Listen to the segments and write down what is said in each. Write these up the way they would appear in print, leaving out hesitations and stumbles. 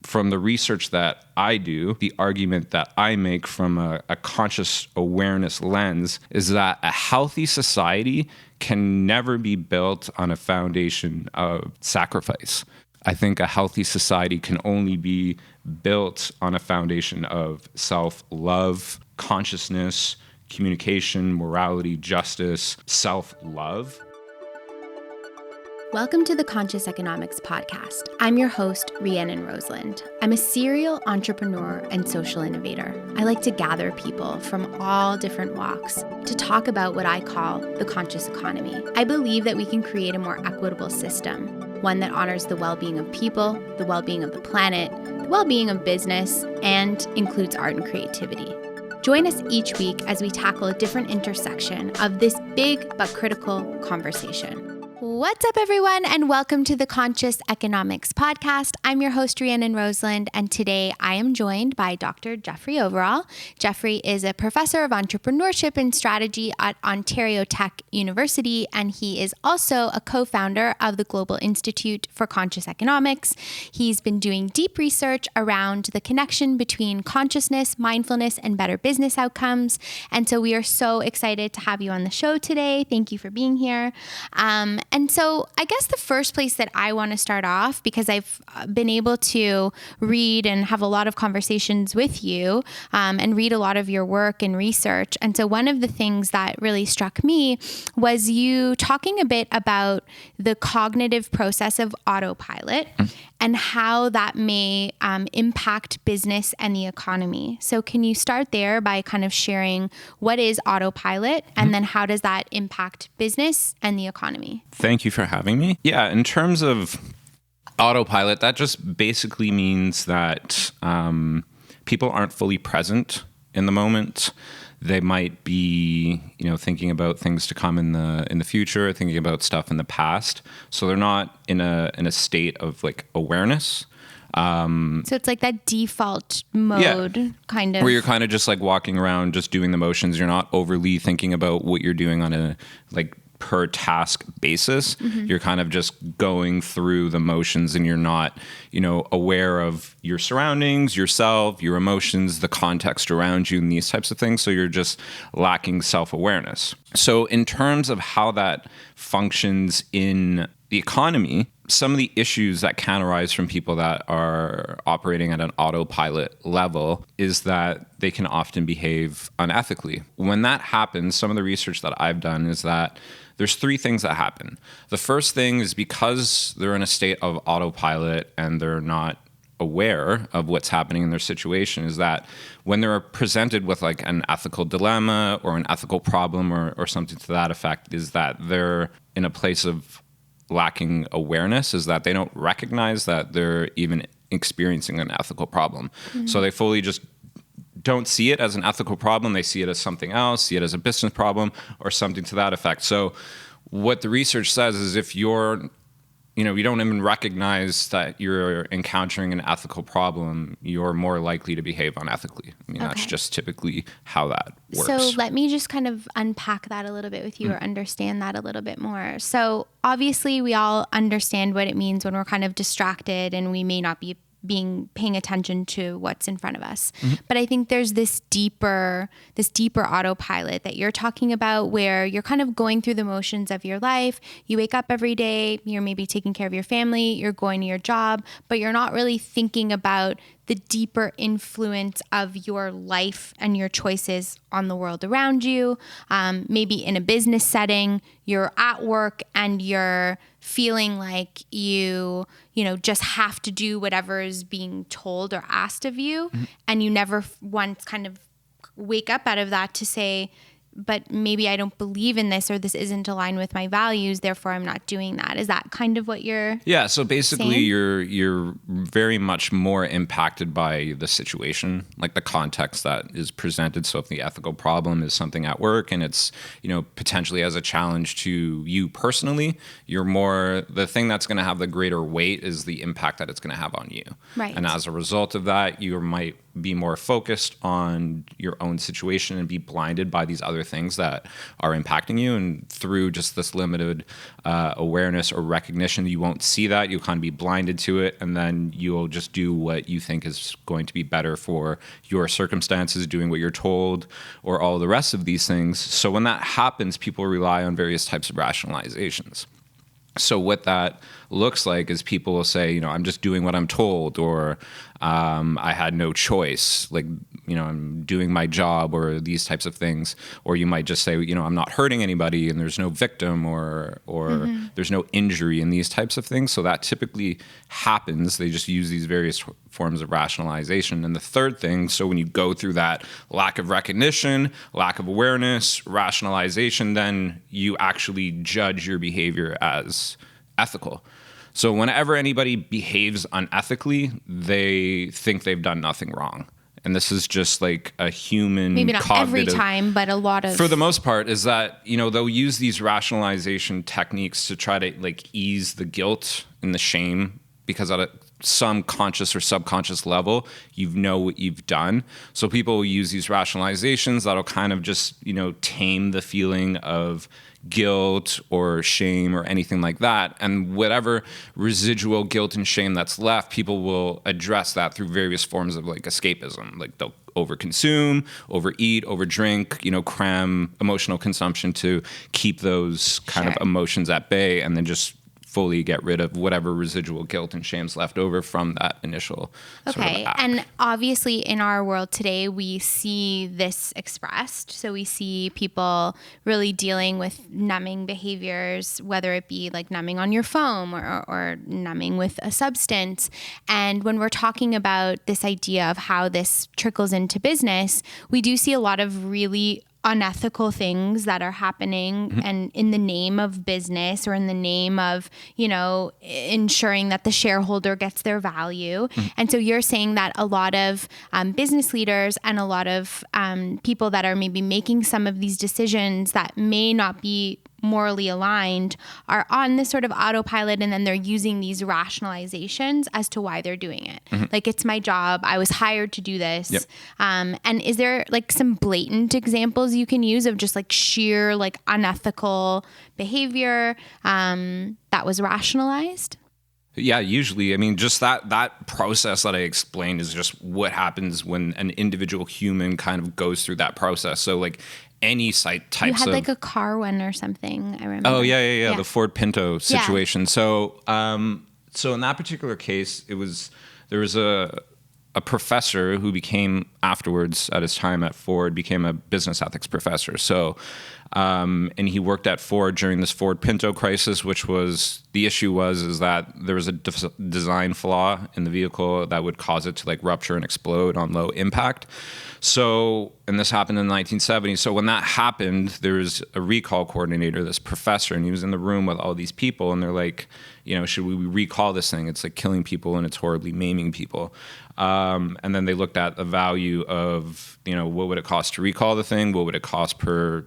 from the research that I do, the argument that I make from a conscious awareness lens is that a healthy society can never be built on a foundation of sacrifice. I think a healthy society can only be built on a foundation of self-love, consciousness, communication, morality, justice, self-love. Welcome to the Conscious Economics Podcast. I'm your host, Rhiannon Roseland. I'm a serial entrepreneur and social innovator. I like to gather people from all different walks to talk about what I call the conscious economy. I believe that we can create a more equitable system, one that honors the well-being of people, the well-being of the planet, the well-being of business, and includes art and creativity. Join us each week as we tackle a different intersection of this big but critical conversation. What's up, everyone, and welcome to the Conscious Economics Podcast. I'm your host, Rhiannon Roseland, and today I am joined by Dr. Jeffrey Overall. Jeffrey is a professor of entrepreneurship and strategy at Ontario Tech University, and he is also a co-founder of the Global Institute for Conscious Economics. He's been doing deep research around the connection between consciousness, mindfulness, and better business outcomes, and so we are so excited to have you on the show today. Thank you for being here. And so I guess the first place that I want to start off, because I've been able to read and have a lot of conversations with you and read a lot of your work and research. And so one of the things that really struck me was you talking a bit about the cognitive process of autopilot and how that may impact business and the economy. So can you start there by kind of sharing what is autopilot and then how does that impact business and the economy? Thank you for having me. Yeah, in terms of autopilot, that just basically means that people aren't fully present in the moment. They might be, thinking about things to come in the future, thinking about stuff in the past. So they're not in a state of like awareness. So it's like that default mode kind of. Where you're kind of just like walking around, just doing the motions. You're not overly thinking about what you're doing on a like per task basis. You're kind of just going through the motions and you're not, aware of your surroundings, yourself, your emotions, the context around you and these types of things. So you're just lacking self-awareness. So in terms of how that functions in the economy, some of the issues that can arise from people that are operating at an autopilot level is that they can often behave unethically. When that happens, some of the research that I've done is that there's three things that happen. The first thing is because they're in a state of autopilot and they're not aware of what's happening in their situation is that when they're presented with like an ethical dilemma or an ethical problem or something to that effect, is that they're in a place of lacking awareness, is that they don't recognize that they're even experiencing an ethical problem. So they fully just don't see it as an ethical problem. They see it as something else, see it as a business problem or something to that effect. So what the research says is if you don't even recognize that you're encountering an ethical problem, you're more likely to behave unethically. That's just typically how that works. So let me just kind of unpack that a little bit with you or understand that a little bit more. So obviously we all understand what it means when we're kind of distracted and we may not be paying attention to what's in front of us. But I think there's this deeper autopilot that you're talking about where you're kind of going through the motions of your life. You wake up every day, you're maybe taking care of your family, you're going to your job, but you're not really thinking about the deeper influence of your life and your choices on the world around you. Maybe in a business setting, you're at work and you're feeling like you just have to do whatever is being told or asked of you. And you never once kind of wake up out of that to say, but maybe I don't believe in this or this isn't aligned with my values, therefore I'm not doing that. Is that kind of what you're so basically saying? You're very much more impacted by the situation, like the context that is presented. So if the ethical problem is something at work and it's, potentially as a challenge to you personally, the thing that's going to have the greater weight is the impact that it's going to have on you. Right. And as a result of that, you might be more focused on your own situation and be blinded by these other things that are impacting you. And through just this limited awareness or recognition, you won't see that. You'll kind of be blinded to it, and then you'll just do what you think is going to be better for your circumstances, doing what you're told, or all the rest of these things. So when that happens, people rely on various types of rationalizations. So what that looks like is people will say, I'm just doing what I'm told, or I had no choice, like, I'm doing my job, or these types of things. Or you might just say, I'm not hurting anybody, and there's no victim, or there's no injury, and these types of things. So that typically happens. They just use these various forms of rationalization. And the third thing, so when you go through that lack of recognition, lack of awareness, rationalization, then you actually judge your behavior as ethical. So whenever anybody behaves unethically, they think they've done nothing wrong. And this is just like a human maybe not every time, but a lot of, for the most part, is that, they'll use these rationalization techniques to try to like ease the guilt and the shame, because at some conscious or subconscious level, what you've done. So people will use these rationalizations that'll kind of just, tame the feeling of guilt or shame or anything like that. And whatever residual guilt and shame that's left, people will address that through various forms of like escapism. Like they'll overconsume, overeat, overdrink, cram emotional consumption to keep those kind of emotions at bay, and then just fully get rid of whatever residual guilt and shame's left over from that initial sort of act. And obviously in our world today, we see this expressed. So we see people really dealing with numbing behaviors, whether it be like numbing on your phone or numbing with a substance. And when we're talking about this idea of how this trickles into business, we do see a lot of really unethical things that are happening, and in the name of business or in the name of, ensuring that the shareholder gets their value. And so you're saying that a lot of business leaders and a lot of people that are maybe making some of these decisions that may not be morally aligned are on this sort of autopilot, and then they're using these rationalizations as to why they're doing it. Like, it's my job, I was hired to do this. And is there like some blatant examples you can use of just like sheer like unethical behavior that was rationalized? Yeah, usually. I mean, just that process that I explained is just what happens when an individual human kind of goes through that process. So like any site types of... You had like a car one or something, I remember. Oh, yeah. The Ford Pinto situation. So in that particular case, there was a professor who became afterwards, at his time at Ford, became a business ethics professor. So, and he worked at Ford during this Ford Pinto crisis, which was, the issue is that there was a design flaw in the vehicle that would cause it to like rupture and explode on low impact. So, and this happened in the 1970s. So when that happened, there was a recall coordinator, this professor, and he was in the room with all these people, and they're like, should we recall this thing? It's like killing people and it's horribly maiming people. And then they looked at the value of, what would it cost to recall the thing? What would it cost per,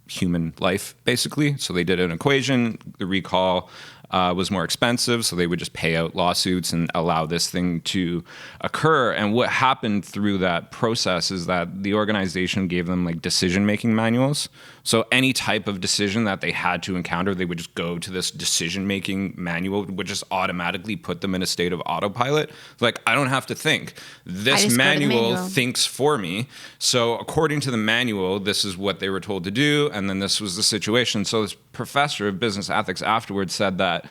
human life, basically? So they did an equation. The recall was more expensive, so they would just pay out lawsuits and allow this thing to occur. And what happened through that process is that the organization gave them like decision-making manuals. So any type of decision that they had to encounter, they would just go to this decision-making manual, which just automatically put them in a state of autopilot. Like, I don't have to think. This manual thinks for me. So according to the manual, this is what they were told to do, and then this was the situation. So this professor of business ethics afterwards said that,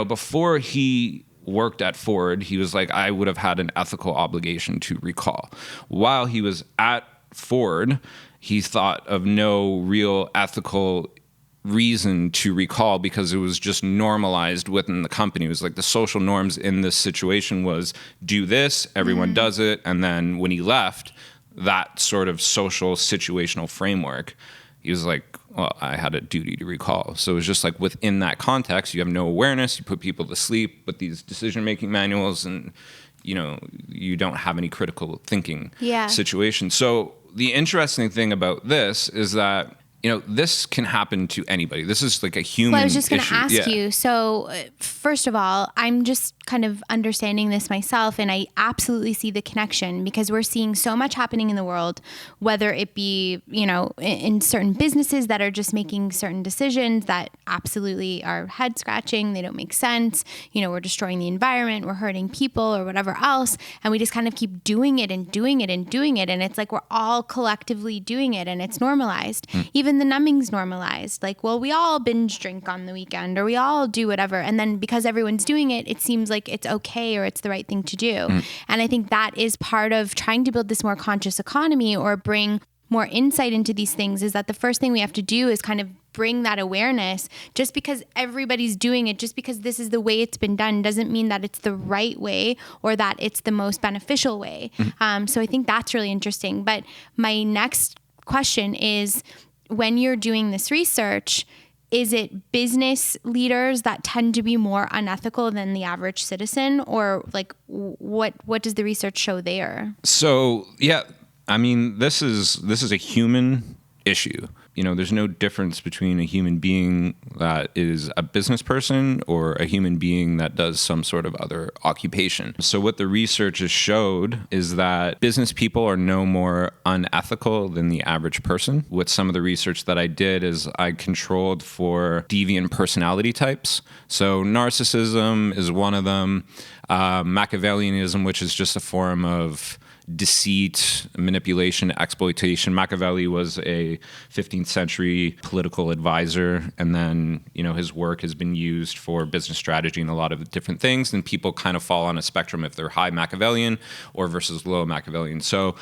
before he worked at Ford, he was like, I would have had an ethical obligation to recall. While he was at Ford, he thought of no real ethical reason to recall because it was just normalized within the company. It was like the social norms in this situation was do this, everyone does it. And then when he left, that sort of social situational framework, he was like, well, I had a duty to recall. So it was just like within that context, you have no awareness, you put people to sleep with these decision-making manuals, and you don't have any critical thinking situation. So the interesting thing about this is that this can happen to anybody. This is like a human Well, I was just going to issue. ask you. So first of all, I'm just kind of understanding this myself, and I absolutely see the connection because we're seeing so much happening in the world, whether it be, in certain businesses that are just making certain decisions that absolutely are head scratching. They don't make sense. We're destroying the environment, we're hurting people or whatever else. And we just kind of keep doing it and doing it and doing it. And it's like we're all collectively doing it and it's normalized. Even the numbing's normalized. Like, well, we all binge drink on the weekend or we all do whatever. And then because everyone's doing it, it seems like it's okay or it's the right thing to do. And I think that is part of trying to build this more conscious economy or bring more insight into these things, is that the first thing we have to do is kind of bring that awareness. Just because everybody's doing it, just because this is the way it's been done, doesn't mean that it's the right way or that it's the most beneficial way. So I think that's really interesting. But my next question is, when you're doing this research, is it business leaders that tend to be more unethical than the average citizen, or like what does the research show there? So, yeah, I mean, this is a human issue. There's no difference between a human being that is a business person or a human being that does some sort of other occupation. So what the research has showed is that business people are no more unethical than the average person. With some of the research that I did is I controlled for deviant personality types. So narcissism is one of them. Machiavellianism, which is just a form of deceit, manipulation, exploitation. Machiavelli was a 15th century political advisor, and then his work has been used for business strategy and a lot of different things, and people kind of fall on a spectrum if they're high Machiavellian or versus low Machiavellian. So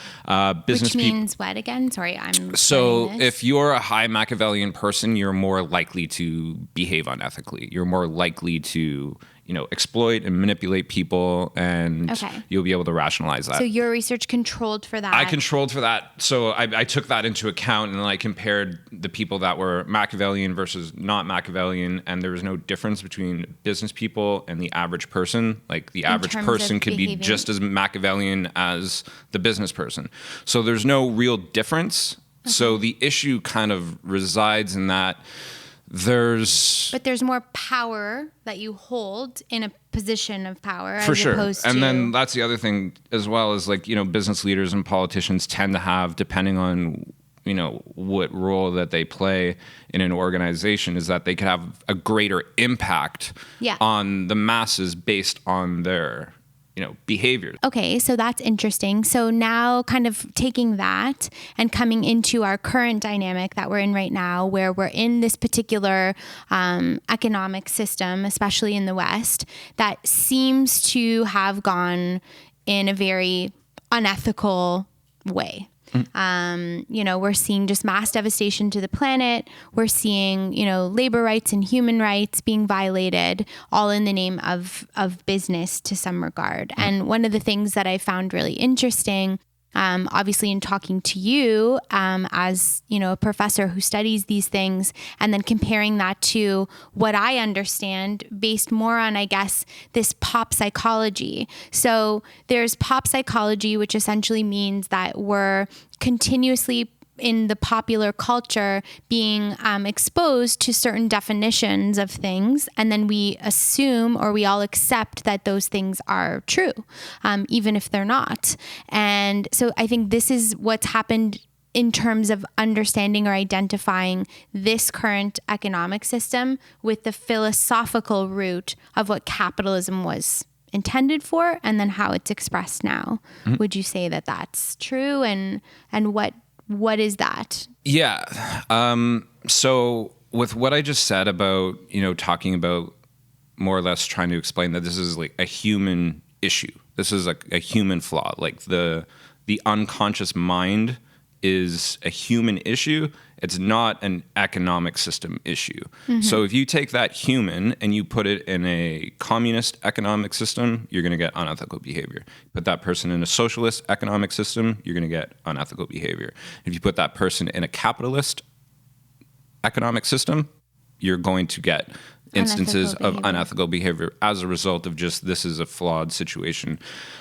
business which means what again? Sorry, so if you're a high Machiavellian person, you're more likely to behave unethically. You're more likely to exploit and manipulate people, and you'll be able to rationalize that. So your research controlled for that? I controlled for that. So I took that into account, and then I compared the people that were Machiavellian versus not Machiavellian, and there was no difference between business people and the average person. Like the average person could be just as Machiavellian as the business person. So there's no real difference. So the issue kind of resides in that But there's more power that you hold in a position of power. For as sure. Opposed to... And then that's the other thing as well, is business leaders and politicians tend to have, depending on, what role that they play in an organization, is that they could have a greater impact on the masses based on their behavior. Okay, so that's interesting. So now kind of taking that and coming into our current dynamic that we're in right now, where we're in this particular economic system, especially in the West, that seems to have gone in a very unethical way. We're seeing just mass devastation to the planet. We're seeing, labor rights and human rights being violated, all in the name of business to some regard. And one of the things that I found really interesting, obviously in talking to you as, a professor who studies these things, and then comparing that to what I understand based more on, I guess, this pop psychology. So there's pop psychology, which essentially means that we're continuously in the popular culture being exposed to certain definitions of things, and then we assume or we all accept that those things are true, even if they're not. And so I think this is what's happened in terms of understanding or identifying this current economic system with the philosophical root of what capitalism was intended for, and then how it's expressed now. Would you say that that's true? And what is that? Yeah. So with what I just said about, talking about more or less trying to explain that this is like a human issue. This is like a human flaw. Like the unconscious mind is a human issue. It's not an economic system issue. So if you take that human and you put it in a communist economic system, you're going to get unethical behavior. Put that person in a socialist economic system, you're going to get unethical behavior. If you put that person in a capitalist economic system, you're going to get instances of unethical behavior as a result of just this is a flawed situation.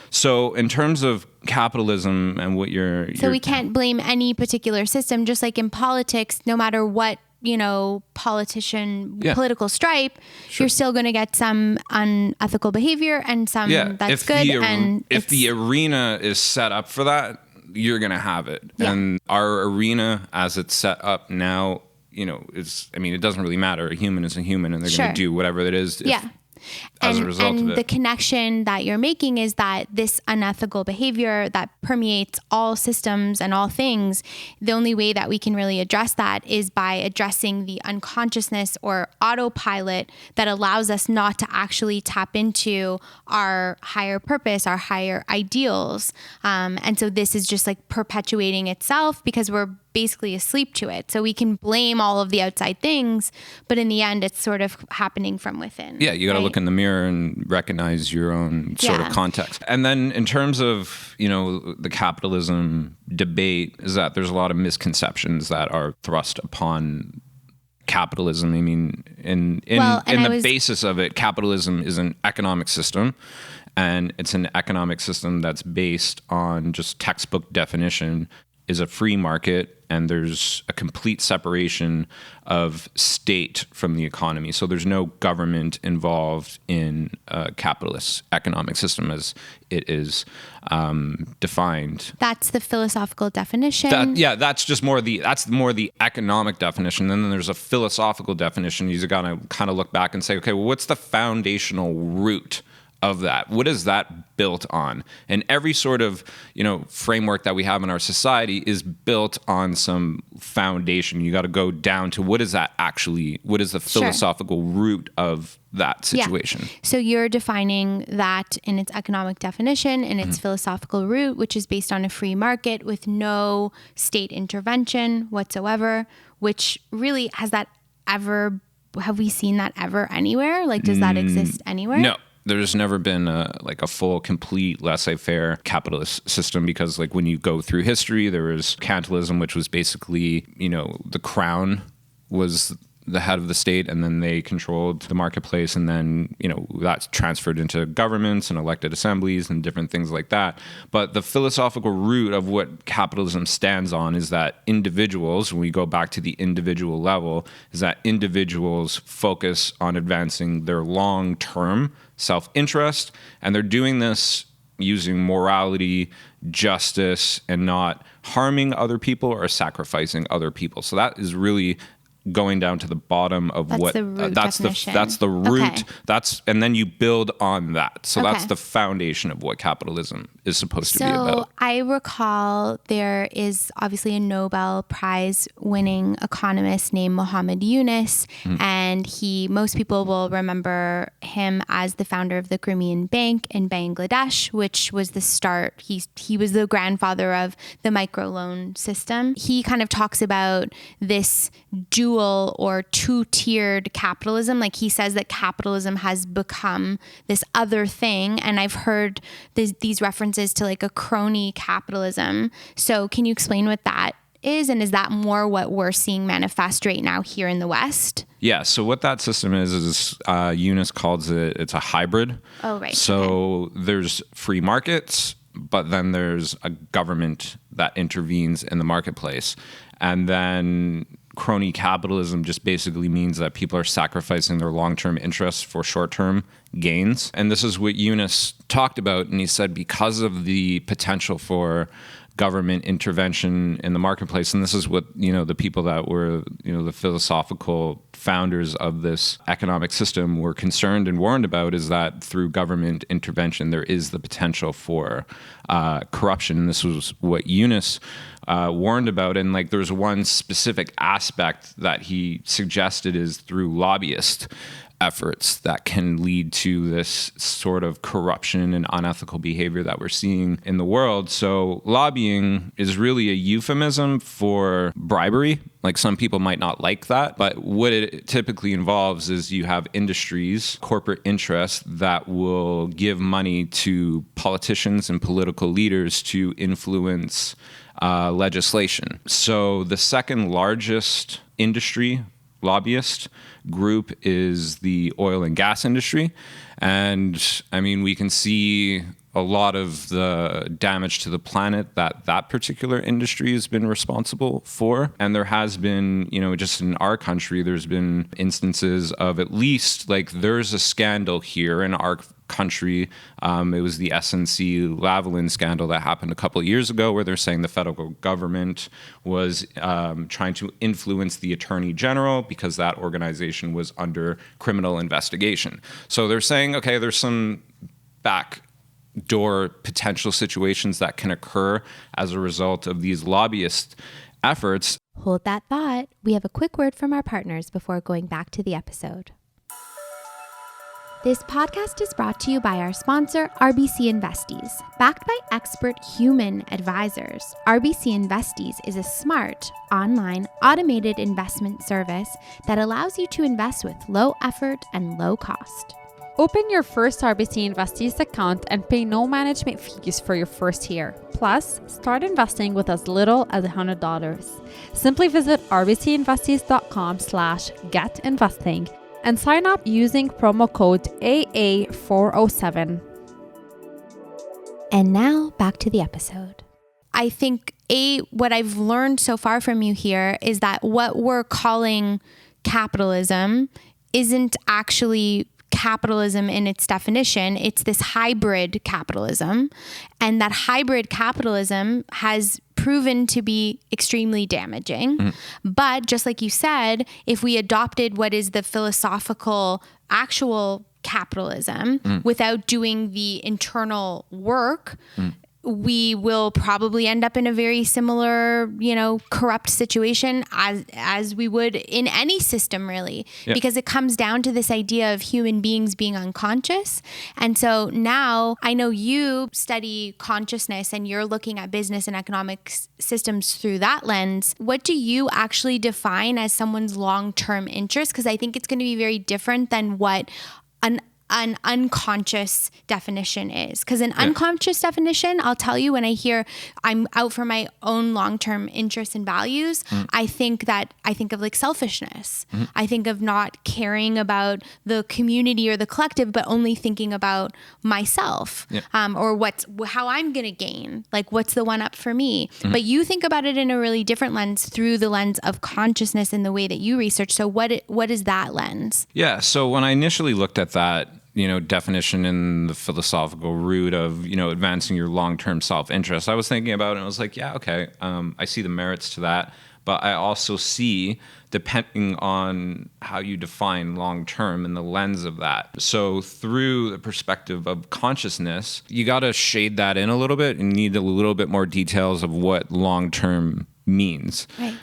So in terms of capitalism and what So we can't blame any particular system, just like in politics, no matter what, political stripe, you're still going to get some unethical behavior and some that's good. If the arena is set up for that, you're going to have it. Yeah. And our arena as it's set up now, it doesn't really matter. A human is a human and they're going to do whatever it is. As a result of it. The connection that you're making is that this unethical behavior that permeates all systems and all things, the only way that we can really address that is by addressing the unconsciousness or autopilot that allows us not to actually tap into our higher purpose, our higher ideals. And so this is just like perpetuating itself because we're basically asleep to it. So we can blame all of the outside things, but in the end, it's sort of happening from within. Yeah, you got to look in the mirror and recognize your own sort of context. And then in terms of, the capitalism debate is that there's a lot of misconceptions that are thrust upon capitalism. I mean, in the basis of it, capitalism is an economic system. And it's an economic system that's based on just textbook definition is a free market, and there's a complete separation of state from the economy. So there's no government involved in a capitalist economic system as it is defined. That's the philosophical definition. That's more the economic definition. And then there's a philosophical definition. You got to kind of look back and say, okay, well, what's the foundational root of that? What is that built on? And every sort of, framework that we have in our society is built on some foundation. You got to go down to what is the philosophical root of that situation? Yeah. So you're defining that in its economic definition, in its philosophical root, which is based on a free market with no state intervention whatsoever, which really have we seen that ever anywhere? Like, does that exist anywhere? No. There's never been a full, complete, laissez-faire capitalist system because, when you go through history, there was mercantilism, which was basically, the crown was the head of the state, and then they controlled the marketplace, and then, that's transferred into governments and elected assemblies and different things like that. But the philosophical root of what capitalism stands on is that individuals, when we go back to the individual level, is that individuals focus on advancing their long-term self-interest, and they're doing this using morality, justice, and not harming other people or sacrificing other people. So that is really going down to the bottom of that's the root. Okay. And then you build on that. So that's the foundation of what capitalism is supposed to be about. So I recall there is obviously a Nobel Prize winning economist named Muhammad Yunus, and most people will remember him as the founder of the Grameen Bank in Bangladesh, which was the start. He was the grandfather of the microloan system. He kind of talks about this dual or two-tiered capitalism. Like, he says that capitalism has become this other thing. And I've heard these references to like a crony capitalism. So can you explain what that is? And is that more what we're seeing manifest right now here in the West? Yeah. So what that system is Eunice calls it's a hybrid. Oh, right. So there's free markets, but then there's a government that intervenes in the marketplace. And then crony capitalism just basically means that people are sacrificing their long-term interests for short-term gains. And this is what Eunice talked about. And he said because of the potential for government intervention in the marketplace, and this is what, the people that were, the philosophical founders of this economic system were concerned and warned about, is that through government intervention, there is the potential for corruption. And this was what Eunice warned about. And there's one specific aspect that he suggested is through lobbyist efforts that can lead to this sort of corruption and unethical behavior that we're seeing in the world. So lobbying is really a euphemism for bribery. Some people might not like that, but what it typically involves is you have industries, corporate interests that will give money to politicians and political leaders to influence legislation. So the second largest industry lobbyist group is the oil and gas industry. And I mean, we can see a lot of the damage to the planet that particular industry has been responsible for. And there has been, just in our country, there's been instances of at least like there's a scandal here in our country. It was the SNC Lavalin scandal that happened a couple of years ago, where they're saying the federal government was trying to influence the attorney general because that organization was under criminal investigation. So they're saying, okay, there's some backdoor potential situations that can occur as a result of these lobbyist efforts. Hold that thought. We have a quick word from our partners before going back to the episode. This podcast is brought to you by our sponsor, RBC Investies. Backed by expert human advisors, RBC Investies is a smart, online, automated investment service that allows you to invest with low effort and low cost. Open your first RBC Investies account and pay no management fees for your first year. Plus, start investing with as little as $100. Simply visit rbcinvesties.com/getinvesting and sign up using promo code AA407. And now back to the episode. I think what I've learned so far from you here is that what we're calling capitalism isn't actually capitalism in its definition. It's this hybrid capitalism. And that hybrid capitalism has proven to be extremely damaging. Mm-hmm. But just like you said, if we adopted what is the philosophical actual capitalism without doing the internal work, we will probably end up in a very similar, corrupt situation as we would in any system, really, because it comes down to this idea of human beings being unconscious. And so now I know you study consciousness and you're looking at business and economic systems through that lens. What do you actually define as someone's long-term interest? Because I think it's going to be very different than what an unconscious definition is. Because an unconscious definition, I'll tell you, when I hear I'm out for my own long-term interests and values, I think of like selfishness. I think of not caring about the community or the collective, but only thinking about myself, or how I'm going to gain, like what's the one up for me. But you think about it in a really different lens, through the lens of consciousness in the way that you research. So what is that lens? Yeah. So when I initially looked at that, definition in the philosophical root of, advancing your long-term self-interest, I was thinking about it and I was like, yeah, okay, I see the merits to that. But I also see, depending on how you define long-term and the lens of that. So through the perspective of consciousness, you got to shade that in a little bit and need a little bit more details of what long-term means. Right.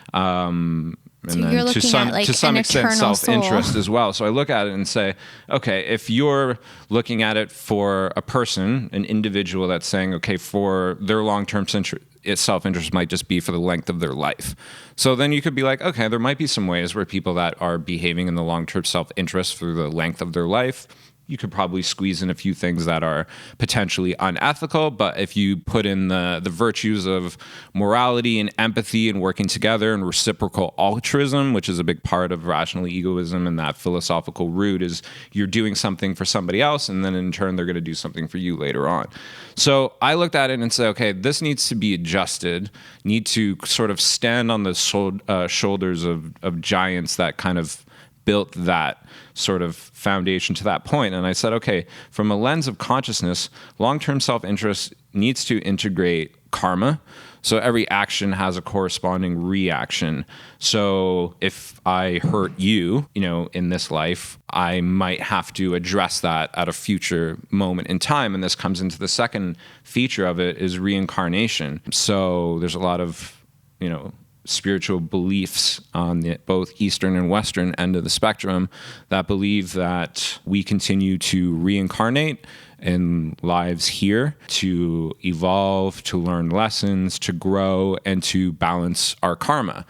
And so then to some extent self-interest as well. So I look at it and say, okay, if you're looking at it for a person, an individual that's saying, okay, for their long-term self-interest might just be for the length of their life. So then you could be like, okay, there might be some ways where people that are behaving in the long-term self-interest through the length of their life, you could probably squeeze in a few things that are potentially unethical. But if you put in the virtues of morality and empathy and working together and reciprocal altruism, which is a big part of rational egoism, and that philosophical root is you're doing something for somebody else, and then in turn, they're going to do something for you later on. So I looked at it and said, okay, this needs to be adjusted, need to sort of stand on the shoulders of giants that kind of built that sort of foundation to that point. And I said, okay, from a lens of consciousness, long-term self-interest needs to integrate karma. So every action has a corresponding reaction. So if I hurt you, in this life, I might have to address that at a future moment in time. And this comes into the second feature of it, is reincarnation. So there's a lot of, spiritual beliefs on the both Eastern and Western end of the spectrum that believe that we continue to reincarnate in lives here to evolve, to learn lessons, to grow, and to balance our karma.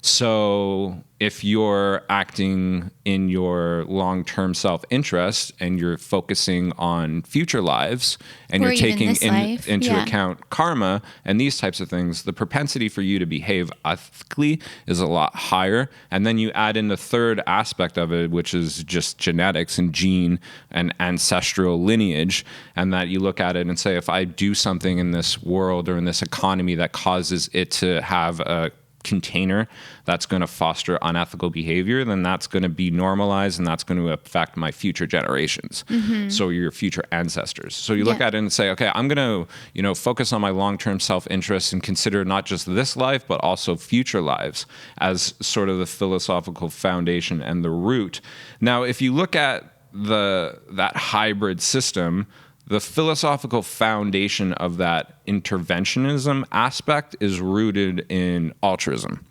So if you're acting in your long-term self-interest and you're focusing on future lives and Or you're even taking this life, into yeah. account karma and these types of things, the propensity for you to behave ethically is a lot higher. And then you add in the third aspect of it, which is just genetics and gene and ancestral lineage, and that you look at it and say, if I do something in this world or in this economy that causes it to have a container that's going to foster unethical behavior, then that's going to be normalized and that's going to affect my future generations. So your future ancestors. So you look at it and say, okay, I'm going to, focus on my long-term self-interest and consider not just this life, but also future lives as sort of the philosophical foundation and the root. Now, if you look at that hybrid system, the philosophical foundation of that interventionism aspect is rooted in altruism.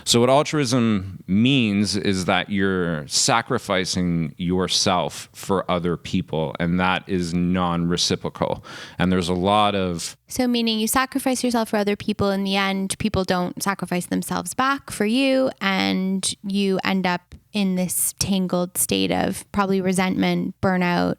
So what altruism means is that you're sacrificing yourself for other people, and that is non-reciprocal. And there's a lot of... So meaning you sacrifice yourself for other people. In the end, people don't sacrifice themselves back for you, and you end up in this tangled state of probably resentment, burnout,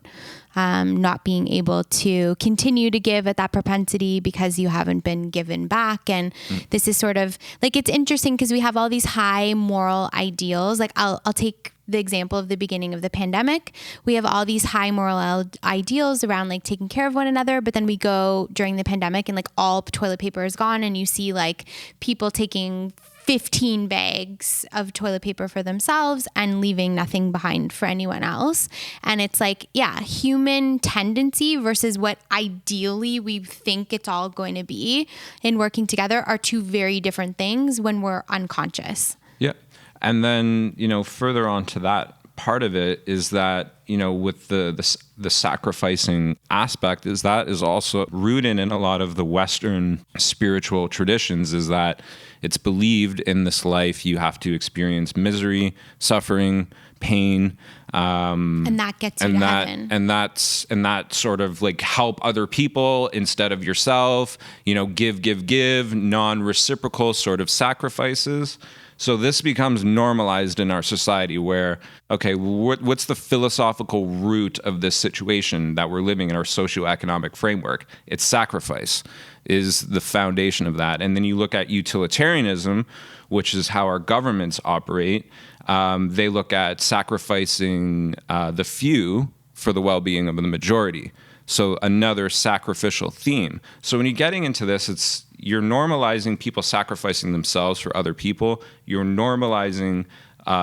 not being able to continue to give at that propensity because you haven't been given back. And this is sort of like, it's interesting because we have all these high moral ideals. Like I'll take the example of the beginning of the pandemic. We have all these high moral ideals around like taking care of one another, but then we go during the pandemic and like all toilet paper is gone, and you see like people taking 15 bags of toilet paper for themselves and leaving nothing behind for anyone else. And it's like, yeah, human tendency versus what ideally we think it's all going to be in working together are two very different things when we're unconscious. Yeah. And then, further on to that part of it is that, with the sacrificing aspect is also rooted in a lot of the Western spiritual traditions, is that it's believed in this life you have to experience misery, suffering, pain, and that gets you to heaven. And that sort of like help other people instead of yourself, give, non-reciprocal sort of sacrifices. So this becomes normalized in our society where, okay, what's the philosophical root of this situation that we're living in our socioeconomic framework? It's sacrifice is the foundation of that. And then you look at utilitarianism, which is how our governments operate. They look at sacrificing the few for the well-being of the majority. So another sacrificial theme. So when you're getting into this, you're normalizing people sacrificing themselves for other people. You're normalizing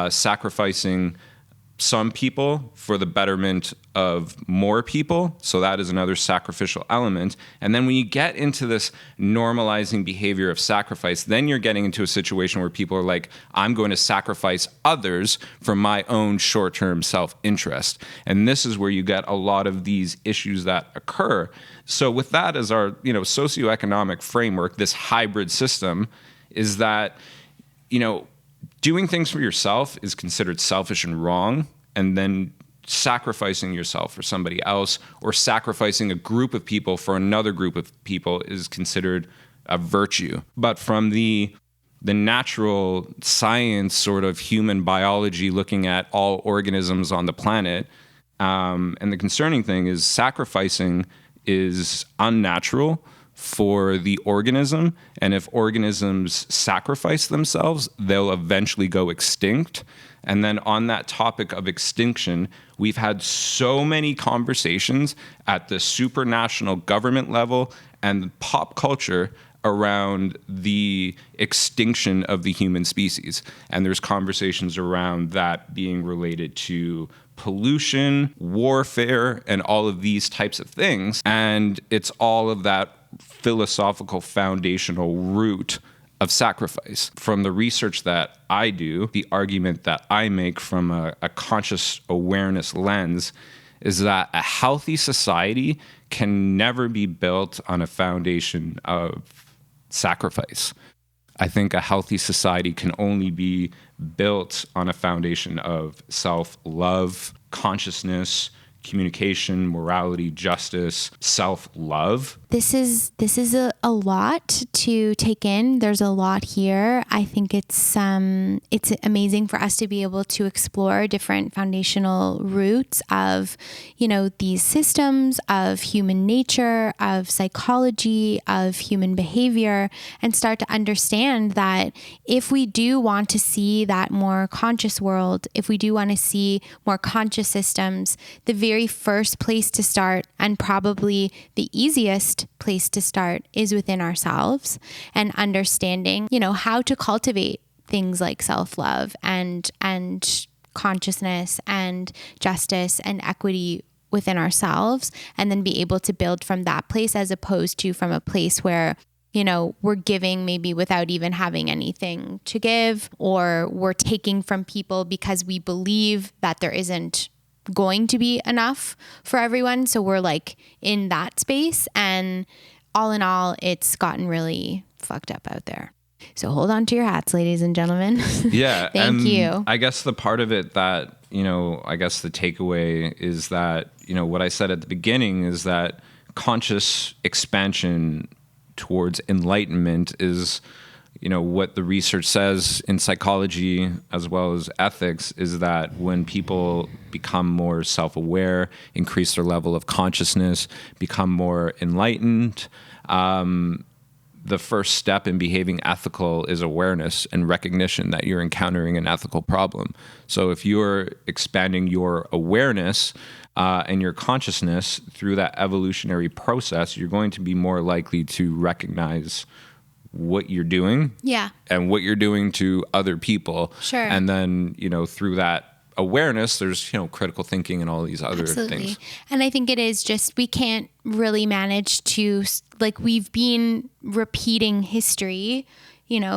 sacrificing some people for the betterment of more people. So that is another sacrificial element. And then when you get into this normalizing behavior of sacrifice, then you're getting into a situation where people are like, I'm going to sacrifice others for my own short-term self-interest. And this is where you get a lot of these issues that occur. So with that as our, socioeconomic framework, this hybrid system is that, doing things for yourself is considered selfish and wrong, and then sacrificing yourself for somebody else or sacrificing a group of people for another group of people is considered a virtue. But from the natural science sort of human biology, looking at all organisms on the planet, and the concerning thing is sacrificing is unnatural for the organism, and if organisms sacrifice themselves, they'll eventually go extinct. And then on that topic of extinction, we've had so many conversations at the supranational government level and pop culture around the extinction of the human species. And there's conversations around that being related to pollution, warfare, and all of these types of things. And it's all of that philosophical foundational root of sacrifice. From the research that I do, the argument that I make from a conscious awareness lens is that a healthy society can never be built on a foundation of sacrifice. I think a healthy society can only be built on a foundation of self-love, consciousness, communication, morality, justice, self-love. This is a lot to take in. There's a lot here. I think it's amazing for us to be able to explore different foundational roots of, these systems of human nature, of psychology, of human behavior, and start to understand that if we do want to see that more conscious world, if we do want to see more conscious systems, the very first place to start, and probably the easiest place to start, is within ourselves, and understanding, how to cultivate things like self-love and consciousness and justice and equity within ourselves, and then be able to build from that place, as opposed to from a place where we're giving maybe without even having anything to give, or we're taking from people because we believe that there isn't going to be enough for everyone. So we're like in that space, and all in all, it's gotten really fucked up out there. So hold on to your hats, ladies and gentlemen. Yeah. Thank you. I guess the part of it that, I guess the takeaway is that, what I said at the beginning is that conscious expansion towards enlightenment is, what the research says in psychology as well as ethics, is that when people become more self-aware, increase their level of consciousness, become more enlightened, the first step in behaving ethical is awareness and recognition that you're encountering an ethical problem. So if you're expanding your awareness and your consciousness through that evolutionary process, you're going to be more likely to recognize what you're doing, and what you're doing to other people. Sure. And then, through that awareness, there's, critical thinking and all these other things. And I think it is just, we can't really manage to, we've been repeating history,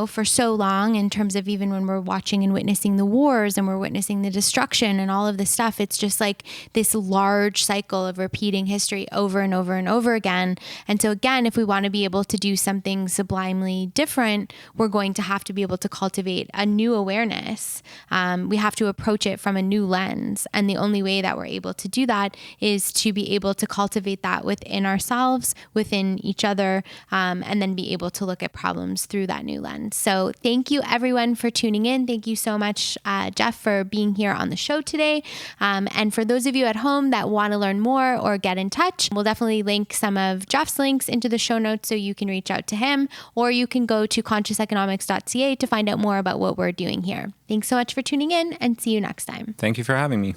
for so long, in terms of even when we're watching and witnessing the wars and we're witnessing the destruction and all of this stuff, it's just like this large cycle of repeating history over and over and over again. And so again, if we want to be able to do something sublimely different, we're going to have to be able to cultivate a new awareness. We have to approach it from a new lens. And the only way that we're able to do that is to be able to cultivate that within ourselves, within each other, and then be able to look at problems through that new lens. So thank you everyone for tuning in. Thank you so much, Jeff, for being here on the show today. And for those of you at home that want to learn more or get in touch, we'll definitely link some of Jeff's links into the show notes so you can reach out to him, or you can go to consciouseconomics.ca to find out more about what we're doing here. Thanks so much for tuning in, and see you next time. Thank you for having me.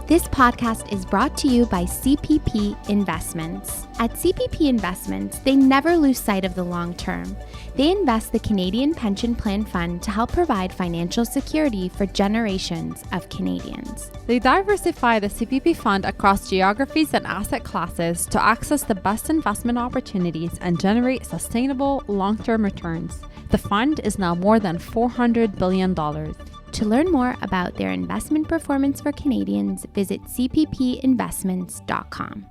This podcast is brought to you by CPP Investments. At CPP Investments, they never lose sight of the long term. They invest the Canadian Pension Plan Fund to help provide financial security for generations of Canadians. They diversify the CPP fund across geographies and asset classes to access the best investment opportunities and generate sustainable long-term returns. The fund is now more than $400 billion. To learn more about their investment performance for Canadians, visit cppinvestments.com.